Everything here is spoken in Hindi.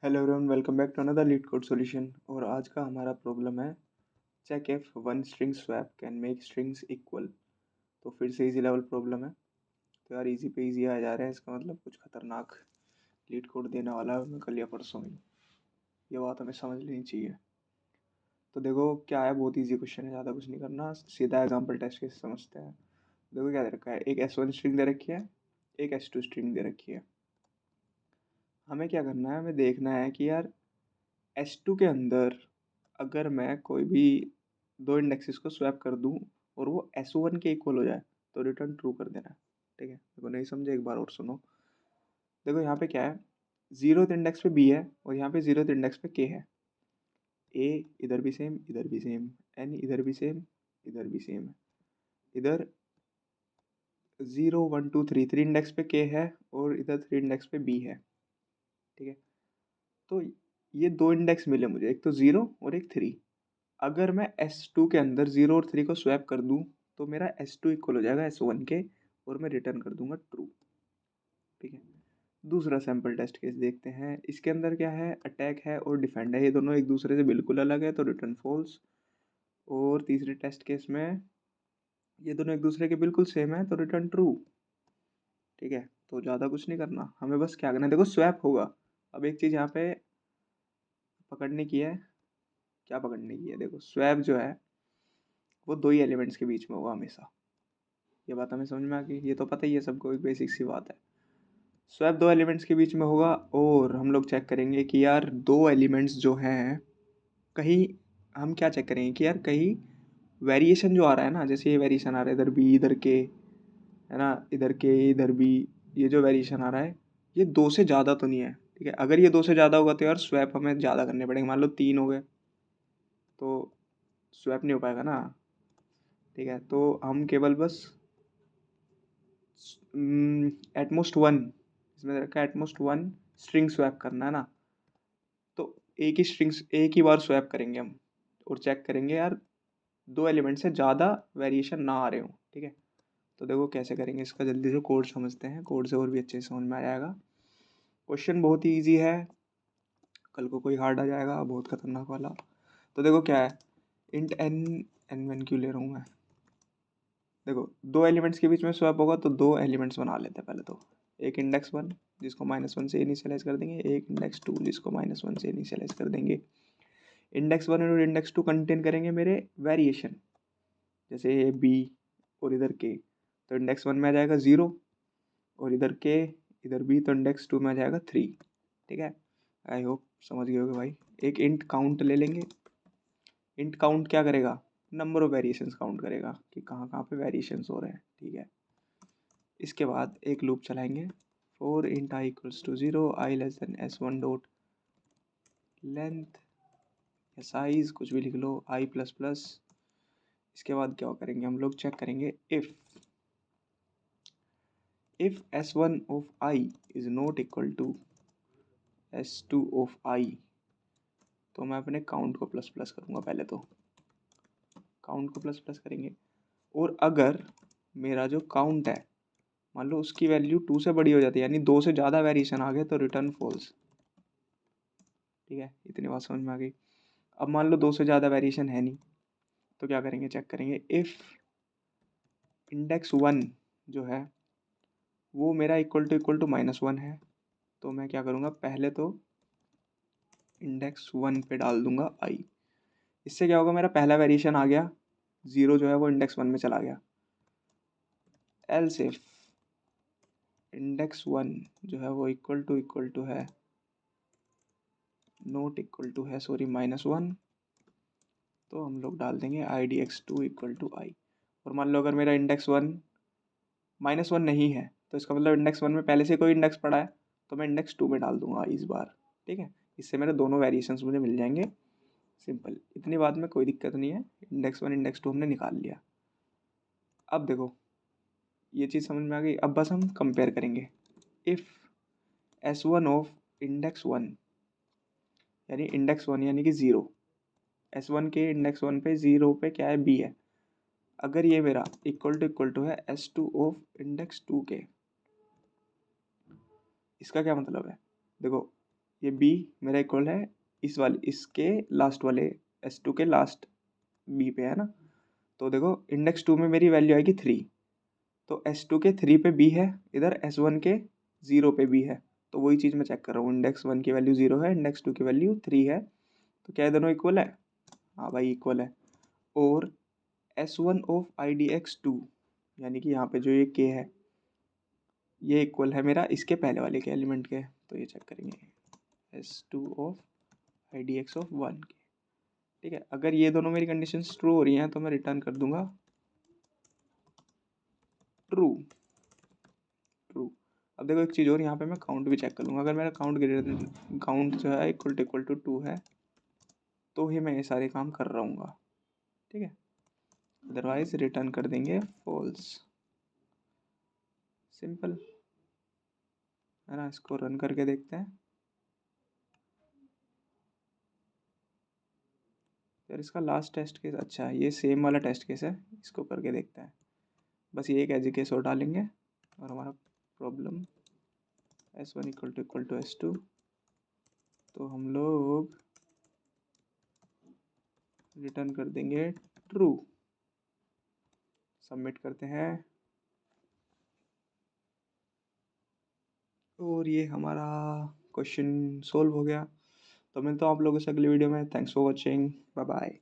Hello everyone, welcome back to another LeetCode solution. और आज का हमारा प्रॉब्लम है check if one string swap can make strings equal. तो फिर से इजी लेवल प्रॉब्लम है। तो यार इजी पे इजी आ जा रहा है, इसका मतलब कुछ खतरनाक लीड कोड देने वाला है मैं कल या परसों में। ये बात हमें समझ लेनी चाहिए। तो देखो क्या है, बहुत ईजी क्वेश्चन है, ज़्यादा कुछ नहीं करना, सीधा एग्जाम्पल टेस्ट के समझते हैं। देखो क्या दे रखा है, एक S1 स्ट्रिंग दे रखी है, एक S2 स्ट्रिंग दे रखी है। हमें क्या करना है, हमें देखना है कि यार S2 के अंदर अगर मैं कोई भी दो इंडेक्सेस को स्वैप कर दूं और वो S1 के इक्वल हो जाए तो रिटर्न ट्रू कर देना है। ठीक है, देखो नहीं समझे एक बार और सुनो। देखो यहाँ पे क्या है, जीरोथ इंडेक्स पे B है और यहाँ पे जीरोथ इंडेक्स पे K है। A इधर भी सेम, इधर भी सेम, N इधर भी सेम, इधर भी सेम है। इधर 0 1 2 3 3 इंडेक्स पे K है और इधर 3 इंडेक्स पे B है। ठीक है, तो ये दो इंडेक्स मिले मुझे, एक तो 0 और एक 3। अगर मैं S2 के अंदर 0 और 3 को स्वैप कर दूं तो मेरा S2 इक्वल हो जाएगा S1 के और मैं रिटर्न कर दूंगा ट्रू। ठीक है, दूसरा सैम्पल टेस्ट केस देखते हैं। इसके अंदर क्या है, अटैक है और डिफेंड है, ये दोनों एक दूसरे से बिल्कुल अलग है तो रिटर्न फॉल्स। और तीसरे टेस्ट केस में ये दोनों एक दूसरे के बिल्कुल सेम है तो रिटर्न ट्रू। ठीक है, तो ज़्यादा कुछ नहीं करना, हमें बस क्या करना है, देखो स्वैप होगा। अब एक चीज़ यहाँ पे पकड़ने की है, क्या पकड़ने की है, देखो स्वैप जो है वो दो ही एलिमेंट्स के बीच में होगा हमेशा। ये बात हमें समझ में आ गई, ये तो पता ही है सबको, एक बेसिक सी बात है। स्वैप दो एलिमेंट्स के बीच में होगा और हम लोग चेक करेंगे कि यार दो एलिमेंट्स जो हैं कहीं, हम क्या चेक करेंगे कि यार कहीं वेरिएशन जो आ रहा है ना, जैसे ये वेरिएशन आ रहा है इधर बी इधर के, है ना, इधर के इधर बी, ये जो वेरिएशन आ रहा है ये दो से ज़्यादा तो नहीं है। ठीक है, अगर ये दो से ज़्यादा होगा तो यार स्वैप हमें ज़्यादा करने पड़ेंगे, मान लो 3 हो गए तो स्वैप नहीं हो पाएगा ना। ठीक है, तो हम केवल बस एटमोस्ट वन, इसमें रखा है एटमोस्ट वन स्ट्रिंग स्वैप करना है ना। तो एक ही स्ट्रिंग्स एक ही बार स्वैप करेंगे हम और चेक करेंगे यार दो एलिमेंट से ज़्यादा वेरिएशन ना आ रहे हो। ठीक है, तो देखो कैसे करेंगे इसका, जल्दी से कोड समझते हैं, कोड से और भी अच्छे से समझ में आ जाएगा। क्वेश्चन बहुत ही ईजी है, कल को कोई हार्ड आ जाएगा बहुत खतरनाक वाला। तो देखो क्या है, इंट n क्यों ले रहा हूँ मैं, देखो दो एलिमेंट्स के बीच में स्वैप होगा तो दो एलिमेंट्स बना लेते हैं पहले तो। एक इंडेक्स वन जिसको -1 से इनिशियलाइज कर देंगे, एक इंडेक्स टू जिसको -1 से इनिशियलाइज कर देंगे। इंडेक्स वन और इंडेक्स टू कंटेन करेंगे मेरे वेरिएशन, जैसे ये बी और इधर के, तो इंडेक्स वन में आ जाएगा 0 और इधर के इधर बी तो इंडेक्स टू में आ जाएगा 3। ठीक है, आई होप समझ गए होगे भाई। एक इंट काउंट ले लेंगे, इंट काउंट क्या करेगा, नंबर ऑफ वेरिएशंस काउंट करेगा कि कहाँ कहाँ पे वेरिएशंस हो रहे हैं। ठीक है, इसके बाद एक लूप चलाएंगे, for int i equals to 0 i less than S1 dot length या साइज कुछ भी लिख लो आई प्लस प्लस। इसके बाद क्या करेंगे, हम लोग चेक करेंगे if S1 of I is not equal to S2 of I, तो मैं अपने काउंट को प्लस प्लस करूँगा, पहले तो काउंट को प्लस प्लस करेंगे। और अगर मेरा जो काउंट है मान लो उसकी वैल्यू 2 से बड़ी हो जाती है, यानी 2 से ज़्यादा वेरिएशन आ गए तो रिटर्न फॉल्स। ठीक है, इतनी बात समझ में आ गई। अब मान लो 2 से ज़्यादा वेरिएशन है नहीं, तो क्या करेंगे, चेक करेंगे इफ़ इंडेक्स वन जो है वो मेरा इक्वल टू -1 है, तो मैं क्या करूँगा, पहले तो इंडेक्स वन पे डाल दूंगा आई। इससे क्या होगा, मेरा पहला वेरिएशन आ गया, 0 जो है वो इंडेक्स वन में चला गया। एल्स इफ इंडेक्स वन जो है वो इक्वल टू है नॉट इक्वल टू है सॉरी -1, तो हम लोग डाल देंगे I D X two equal to I. और मान लो अगर मेरा इंडेक्स वन -1 नहीं है तो इसका मतलब इंडेक्स वन में पहले से कोई इंडेक्स पड़ा है, तो मैं इंडेक्स टू में डाल दूंगा इस बार। ठीक है, इससे मेरे दोनों वेरिएशंस मुझे मिल जाएंगे। सिंपल, इतनी बात में कोई दिक्कत नहीं है, इंडेक्स वन इंडेक्स टू हमने निकाल लिया। अब देखो ये चीज़ समझ में आ गई, अब बस हम कंपेयर करेंगे। If S1 of index one यानी इंडेक्स वन यानी कि 0, S1 के इंडेक्स वन पे 0 पे क्या है, B है, अगर ये मेरा इक्वल टू है S2 ऑफ इंडेक्स टू के, इसका क्या मतलब है, देखो ये बी मेरा इक्वल है इसके लास्ट वाले S2 के लास्ट बी पे है ना। तो देखो इंडेक्स 2 में मेरी वैल्यू आएगी 3, तो S2 के 3 पे बी है, इधर S1 के 0 पे बी है। तो वही चीज़ मैं चेक कर रहा हूँ, इंडेक्स 1 की वैल्यू 0 है, इंडेक्स 2 की वैल्यू 3 है, तो क्या ये दोनों इक्वल है? हाँ भाई इक्वल है। और S1 ऑफ IDX2 यानी कि यहाँ पे जो ये K है ये इक्वल है मेरा इसके पहले वाले के एलिमेंट के, तो ये चेक करेंगे S2 ऑफ IDX ऑफ 1 के। ठीक है, अगर ये दोनों मेरी कंडीशंस ट्रू हो रही हैं तो मैं रिटर्न कर दूंगा ट्रू ट्रू। अब देखो एक चीज़ और, यहाँ पे मैं काउंट भी चेक कर लूँगा, अगर मेरा काउंट जो है इक्वल टू 2 है तो ही मैं ये सारे काम कर रहा हूँ। ठीक है, अदरवाइज रिटर्न कर देंगे फॉल्स। सिंपल है ना। इसको रन करके देखते हैं। यार इसका लास्ट टेस्ट केस अच्छा है, ये सेम वाला टेस्ट केस है, इसको करके देखते हैं। बस ये एक एज केस और डालेंगे और हमारा problem S1 equal to S2, तो हम लोग रिटर्न कर देंगे ट्रू। सबमिट करते हैं और ये हमारा क्वेश्चन सोल्व हो गया। तो मिलता हूँ आप लोगों से अगली वीडियो में। Thanks for watching, bye bye.